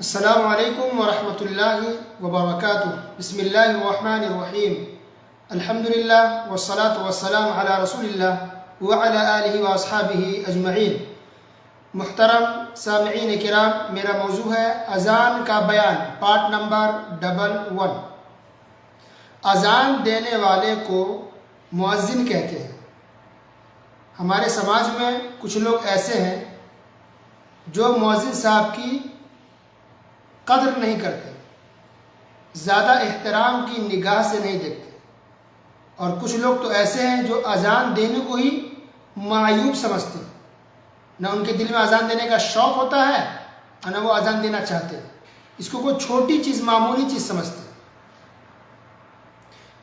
السلام علیکم ورحمۃ اللہ وبرکاتہ۔ بسم اللہ الرحمن الرحیم۔ الحمد للہ والصلاة والسلام علی رسول اللہ وعلی آلہ واصحابہ اجمعین۔ محترم سامعین کرام، میرا موضوع ہے اذان کا بیان، پارٹ نمبر 11۔ اذان دینے والے کو مؤذن کہتے ہیں۔ ہمارے سماج میں کچھ لوگ ایسے ہیں جو مؤذن صاحب کی قدر نہیں کرتے، زیادہ احترام کی نگاہ سے نہیں دیکھتے، اور کچھ لوگ تو ایسے ہیں جو اذان دینے کو ہی معیوب سمجھتے ہیں، نہ ان کے دل میں اذان دینے کا شوق ہوتا ہے اور نہ وہ اذان دینا چاہتے ہیں، اس کو کوئی چھوٹی چیز، معمولی چیز سمجھتے ہیں۔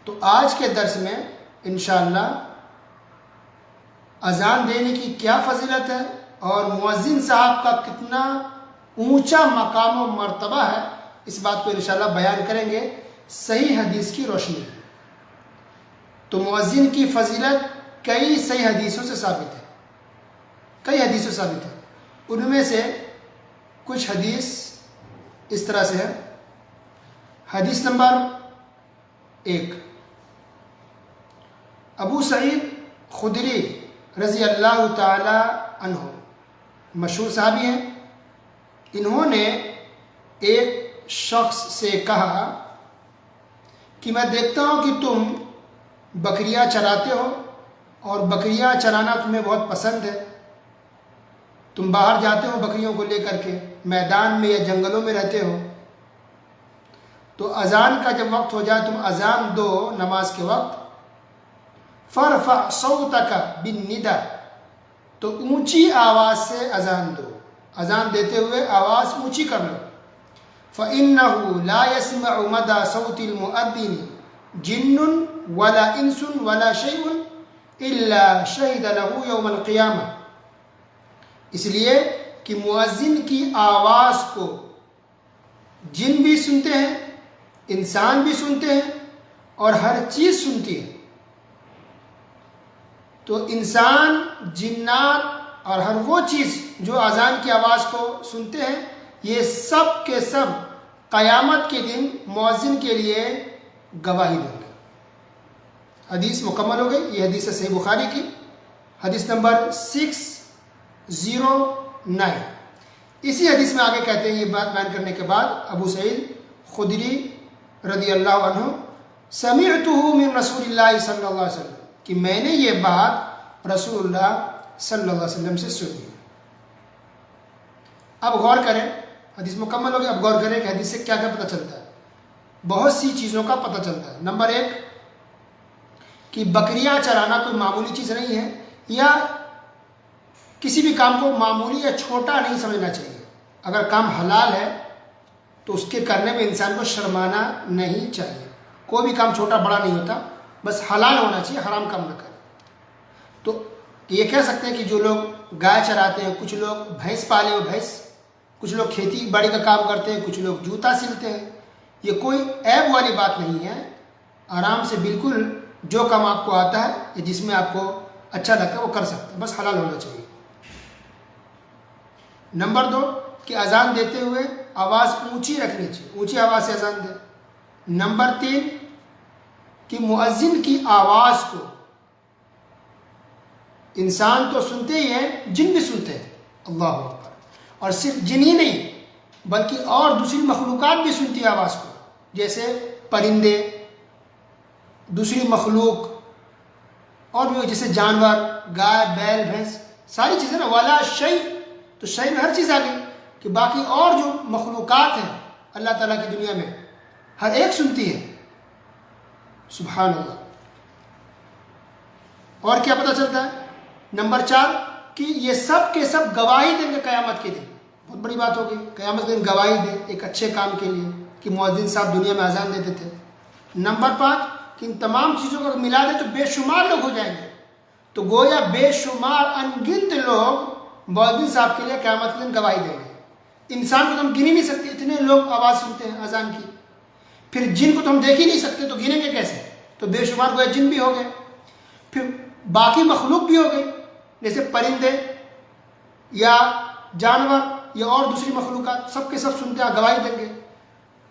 تو آج کے درس میں انشاءاللہ اذان دینے کی کیا فضیلت ہے اور مؤذن صاحب کا کتنا اونچا مقام و مرتبہ ہے، اس بات کو انشاءاللہ بیان کریں گے صحیح حدیث کی روشنی میں۔ تو مؤذن کی فضیلت کئی صحیح حدیثوں سے ثابت ہے، ان میں سے کچھ حدیث اس طرح سے ہے۔ حدیث نمبر 1، ابو سعید خدری رضی اللہ تعالی عنہ مشہور صحابی ہیں۔ انہوں نے ایک شخص سے کہا کہ میں دیکھتا ہوں کہ تم بکریاں چراتے ہو اور بکریاں چرانا تمہیں بہت پسند ہے، تم باہر جاتے ہو بکریوں کو لے کر کے، میدان میں یا جنگلوں میں رہتے ہو، تو اذان کا جب وقت ہو جائے تم اذان دو نماز کے وقت، فرفع صوتک بالنداء، تو اونچی آواز سے اذان دو، اذان دیتے ہوئے آواز اونچی کر لو۔ فَإِنَّهُ لَا يَسْمَعُ مَدَى صَوْتِ الْمُؤَذِّنِ جِنٌّ وَلَا إِنسٌ وَلَا شَيْءٌ إِلَّا شَهِدَ لَهُ يَوْمَ الْقِيَامَةِ، اس لیے کہ مؤذن کی آواز کو جن بھی سنتے ہیں، انسان بھی سنتے ہیں، اور ہر چیز سنتی ہے۔ تو انسان، جنات اور ہر وہ چیز جو اذان کی آواز کو سنتے ہیں، یہ سب کے سب قیامت کے دن مؤذن کے لیے گواہی دیں گے۔ حدیث مکمل ہو گئی۔ یہ حدیث ہے صحیح بخاری کی، حدیث نمبر 609۔ اسی حدیث میں آگے کہتے ہیں، یہ بات بیان کرنے کے بعد، ابو سعید خدری رضی اللہ عنہ، سمعتہ من رسول اللہ صلی اللہ علیہ وسلم، کہ میں نے یہ بات رسول اللہ صلی اللہ علیہ وسلم سے سنی۔ اب غور کریں، حدیث مکمل ہو گئی، اب غور کریں کہ حدیث سے کیا کیا پتہ چلتا ہے۔ بہت سی چیزوں کا پتہ چلتا ہے۔ نمبر 1، کہ بکریاں چرانا کوئی معمولی چیز نہیں ہے، یا کسی بھی کام کو معمولی یا چھوٹا نہیں سمجھنا چاہیے۔ اگر کام حلال ہے تو اس کے کرنے میں انسان کو شرمانا نہیں چاہیے۔ کوئی بھی کام چھوٹا بڑا نہیں ہوتا، بس حلال ہونا چاہیے، حرام کام نہ کرے۔ تو یہ کہہ سکتے ہیں کہ جو لوگ گائے چراتے ہیں، کچھ لوگ بھینس پالے ہوئے بھینس، کچھ لوگ کھیتی باڑی کا کام کرتے ہیں، کچھ لوگ جوتا سلتے ہیں، یہ کوئی عیب والی بات نہیں ہے۔ آرام سے بالکل جو کام آپ کو آتا ہے یا جس میں آپ کو اچھا لگتا ہے وہ کر سکتے ہیں، بس حلال ہونا چاہیے۔ نمبر 2، کہ اذان دیتے ہوئے آواز اونچی رکھنی چاہیے، اونچی آواز سے اذان دیں۔ نمبر 3، کہ مؤذن کی آواز کو انسان تو سنتے ہی ہیں، جن بھی سنتے ہیں، اللہ اکبر، اور صرف جن ہی نہیں بلکہ اور دوسری مخلوقات بھی سنتی ہے آواز کو، جیسے پرندے، دوسری مخلوق، اور بھی جیسے جانور، گائے، بیل، بھینس، ساری چیزیں نا، والا شیء، تو شیء میں ہر چیز آ گئی، کہ باقی اور جو مخلوقات ہیں اللہ تعالیٰ کی دنیا میں، ہر ایک سنتی ہے۔ سبحان اللہ۔ اور کیا پتہ چلتا ہے؟ نمبر 4، کہ یہ سب کے سب گواہی دیں گے قیامت کے دن۔ بہت بڑی بات ہوگی، قیامت کے دن گواہی دیں ایک اچھے کام کے لیے، کہ مؤذن صاحب دنیا میں اذان دیتے تھے۔ نمبر 5، کہ ان تمام چیزوں کو ملا دیں تو بے شمار لوگ ہو جائیں گے، تو گویا بے شمار انگنت لوگ مؤذن صاحب کے لیے قیامت کے دن گواہی دیں گے۔ انسان کو تو ہم گن ہی نہیں سکتے، اتنے لوگ آواز سنتے ہیں اذان کی، پھر جن کو تو ہم دیکھ ہی نہیں سکتے، تو گنیں گے کیسے؟ تو بے شمار گویا جن بھی ہو گئے، پھر باقی مخلوق بھی ہو گئی، جیسے پرندے یا جانور یا اور دوسری مخلوقات سب کے سب سنتے ہیں، گواہی دیں گے.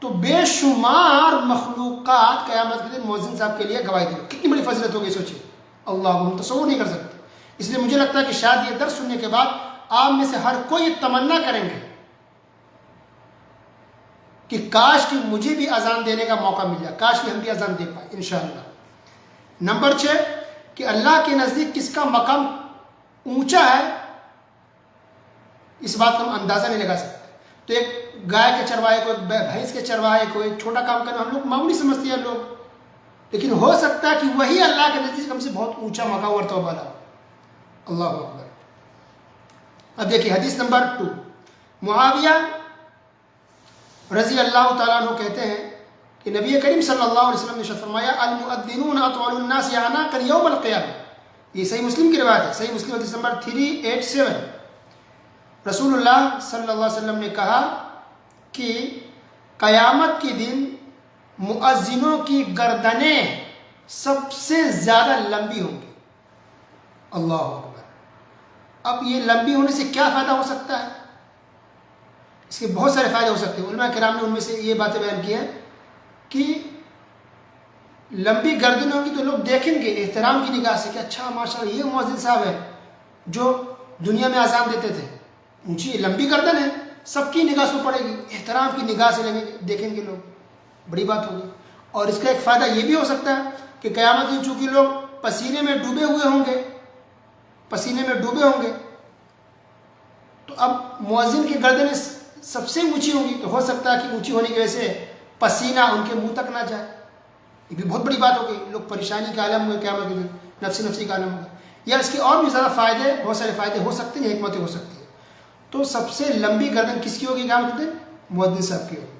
تو بے شمار مخلوقات قیامت کے دن مؤذن صاحب کے لیے گواہی دیں گے. کتنی بڑی فضیلت ہوگی سوچیے. اللہ، ہم تصور نہیں کر سکتے. اس لیے مجھے لگتا ہے کہ شاید یہ درس سننے کے بعد آپ میں سے ہر کوئی یہ تمنا کریں گے کہ کاش کہ مجھے بھی اذان دینے کا موقع مل جائے، کاش کہ ہم بھی اذان دے پائیں انشاءاللہ. نمبر 6 کہ اللہ کے نزدیک کس کا مقام اونچا ہے، اس بات کا ہم اندازہ نہیں لگا سکتے. تو ایک گائے کے چرواہے کو، ایک بھینس کے چرواہے کو ایک چھوٹا کام کرنا ہم لوگ معمولی سمجھتے ہیں لوگ، لیکن ہو سکتا ہے کہ وہی اللہ کے نزدیک ہم سے بہت اونچا مقام اور توبہ لا. اللہ اکبر. اب دیکھیے حدیث نمبر 2. معاویہ رضی اللہ تعالیٰ عنہ کہتے ہیں کہ نبی کریم صلی اللہ علیہ وسلم نے ارشاد فرمایا المؤذنون اطول الناس اعناقا یوم القیامہ. یہ صحیح مسلم کی روایت ہے، صحیح مسلم حدیث نمبر 387. رسول اللہ صلی اللہ علیہ وسلم نے کہا کہ قیامت کے دن مؤذنوں کی گردنیں سب سے زیادہ لمبی ہوں گی. اللہ اکبر. اب یہ لمبی ہونے سے کیا فائدہ ہو سکتا ہے؟ اس کے بہت سارے فائدے ہو سکتے ہیں. علماء کرام نے ان میں سے یہ باتیں بیان کی ہیں کہ لمبی گردنیں ہوں گی تو لوگ دیکھیں گے احترام کی نگاہ سے کہ اچھا ماشاءاللہ یہ مؤذن صاحب ہے جو دنیا میں اذان دیتے تھے. اونچی لمبی گردن ہے، سب کی نگاہ سے پڑے گی، احترام کی نگاہ سے دیکھیں گے لوگ، بڑی بات ہوگی. اور اس کا ایک فائدہ یہ بھی ہو سکتا ہے کہ قیامت میں چونکہ لوگ پسینے میں ڈوبے ہوئے ہوں گے، پسینے میں ڈوبے ہوں گے، تو اب مؤذن کی گردنیں سب سے اونچی ہوں گی، تو ہو سکتا ہے کہ اونچی ہونے کی وجہ سے پسینہ ان کے منہ تک نہ جائے. یہ بھی بہت بڑی بات ہوگی. لوگ پریشانی کا عالم ہوئے قیامت کے دن، نفسی کا عالم ہوگا. یا اس کے اور بھی زیادہ فائدے، بہت سارے فائدے ہو سکتے ہیں، حکمتیں ہو سکتی ہیں. تو سب سے لمبی گردن کس کی ہوگی قیامت کے دن؟ مؤذن صاحب کی ہوگی.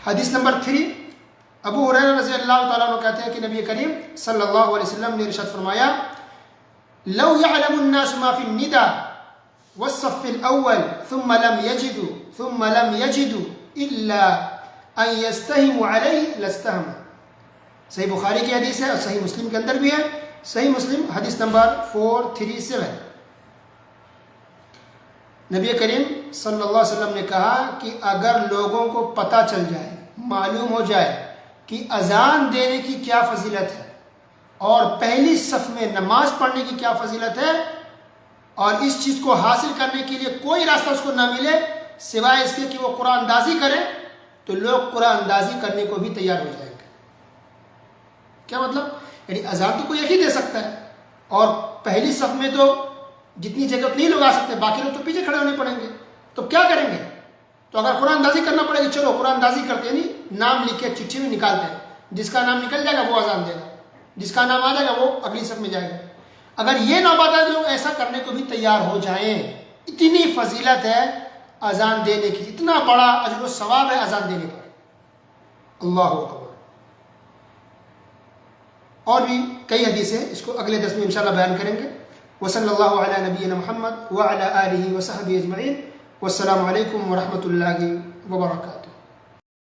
حدیث نمبر 3. ابو ہریرہ رضی اللہ تعالیٰ عنہ کہتے ہیں کہ نبی کریم صلی اللہ علیہ وسلم نے ارشاد فرمایا لو يعلم الناس ما في النداء والصف الاول ثم لم يجدوا الا ان يستهموا عليه لاستهموا. صحیح بخاری کی حدیث ہے اور صحیح مسلم کے اندر بھی ہے. صحیح مسلم حدیث نمبر 437. نبی کریم صلی اللہ علیہ وسلم نے کہا کہ اگر لوگوں کو پتہ چل جائے، معلوم ہو جائے کہ اذان دینے کی کیا فضیلت ہے اور پہلی صف میں نماز پڑھنے کی کیا فضیلت ہے، اور اس چیز کو حاصل کرنے کے لیے کوئی راستہ اس کو نہ ملے سوائے اس کے کہ وہ قرآن اندازی کرے، تو لوگ قرآن اندازی کرنے کو بھی تیار ہو جائیں گے. کیا مطلب؟ یعنی اذان تو کوئی ایک ہی دے سکتا ہے، اور پہلی صف میں تو جتنی جگہ نہیں لوگ آ سکتے، باقی لوگ تو پیچھے کھڑے ہونے پڑیں گے. تو کیا کریں گے؟ تو اگر قرآن اندازی کرنا پڑے گی، چلو قرآن اندازی کرتے ہیں، یعنی نام لکھ کے چٹھی میں نکالتے ہیں، جس کا نام نکل جائے گا وہ اذان دے گا، جس کا نام آ جائے گا وہ اگلی صف میں جائے گا. اگر یہ نوبت ہے لوگ ایسا کرنے کو بھی تیار ہو جائیں. اتنی فضیلت ہے اذان دینے کی، اتنا بڑا اجر و ثواب ہے اذان دینے پر. اللہ اکبر. اور بھی کئی حدیثیں اس کو اگلے درس میں انشاءاللہ بیان کریں گے. وصلی اللہ علی نبینا محمد وعلی آلہ وصحبہ اجمعین. والسلام علیکم ورحمۃ اللہ وبرکاتہ.